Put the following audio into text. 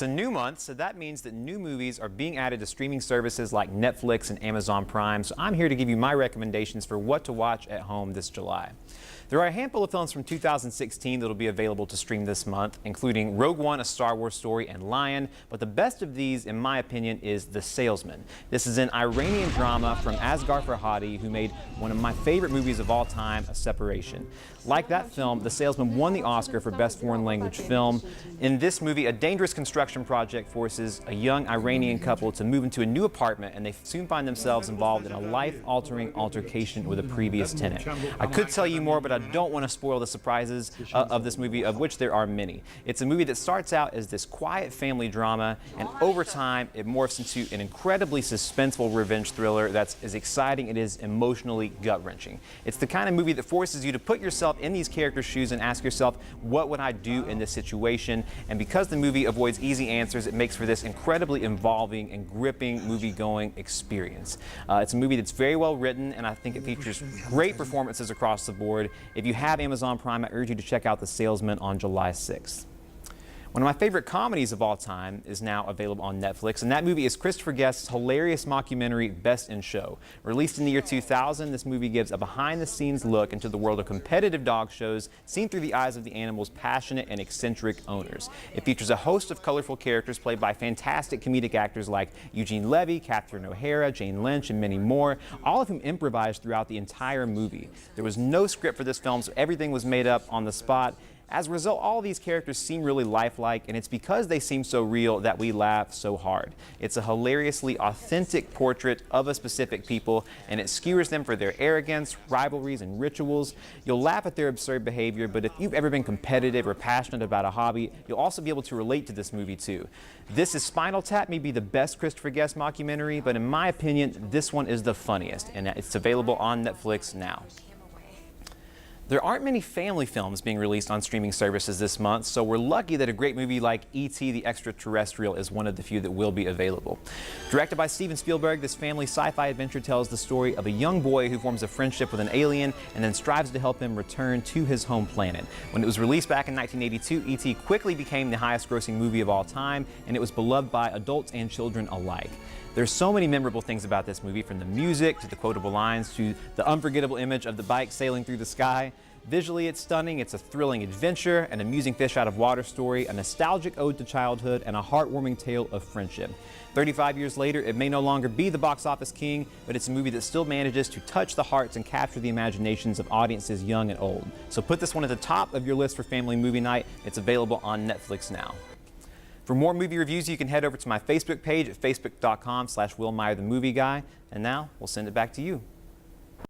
It's a new month, so that means that new movies are being added to streaming services like Netflix and Amazon Prime. So I'm here to give you my recommendations for what to watch at home this July. There are a handful of films from 2016 that will be available to stream this month, including Rogue One, A Star Wars Story, and Lion. But the best of these, in my opinion, is The Salesman. This is an Iranian drama from Asghar Farhadi, who made one of my favorite movies of all time, A Separation. Like that film, The Salesman won the Oscar for Best Foreign Language Film. In this movie, a dangerous construction project forces a young Iranian couple to move into a new apartment, and they soon find themselves involved in a life-altering altercation with a previous tenant. I could tell you more, but I don't want to spoil the surprises of this movie, of which there are many. It's a movie that starts out as this quiet family drama, and over time, it morphs into an incredibly suspenseful revenge thriller that's as exciting as it is emotionally gut-wrenching. It's the kind of movie that forces you to put yourself in these characters' shoes and ask yourself, what would I do in this situation? And because the movie avoids easy answers, it makes for this incredibly involving and gripping movie-going experience. It's a movie that's very well written, and I think it features great performances across the board. If you have Amazon Prime, I urge you to check out The Salesman on July 6th. One of my favorite comedies of all time is now available on Netflix, and that movie is Christopher Guest's hilarious mockumentary, Best in Show. Released in the year 2000, this movie gives a behind-the-scenes look into the world of competitive dog shows, seen through the eyes of the animal's passionate and eccentric owners. It features a host of colorful characters played by fantastic comedic actors like Eugene Levy, Catherine O'Hara, Jane Lynch, and many more, all of whom improvised throughout the entire movie. There was no script for this film, so everything was made up on the spot. As a result, all these characters seem really lifelike, and it's because they seem so real that we laugh so hard. It's a hilariously authentic portrait of a specific people, and it skewers them for their arrogance, rivalries, and rituals. You'll laugh at their absurd behavior, but if you've ever been competitive or passionate about a hobby, you'll also be able to relate to this movie too. This is Spinal Tap, may be the best Christopher Guest mockumentary, but in my opinion, this one is the funniest, and it's available on Netflix now. There aren't many family films being released on streaming services this month, so we're lucky that a great movie like E.T. the Extraterrestrial is one of the few that will be available. Directed by Steven Spielberg, this family sci-fi adventure tells the story of a young boy who forms a friendship with an alien and then strives to help him return to his home planet. When it was released back in 1982, E.T. quickly became the highest-grossing movie of all time, and it was beloved by adults and children alike. There's so many memorable things about this movie, from the music to the quotable lines to the unforgettable image of the bike sailing through the sky. Visually, it's stunning. It's a thrilling adventure, an amusing fish-out-of-water story, a nostalgic ode to childhood, and a heartwarming tale of friendship. 35 years later, it may no longer be the box office king, but it's a movie that still manages to touch the hearts and capture the imaginations of audiences young and old. So put this one at the top of your list for family movie night. It's available on Netflix now. For more movie reviews, you can head over to my Facebook page at facebook.com/Will Meyer the Movie Guy. And now, we'll send it back to you.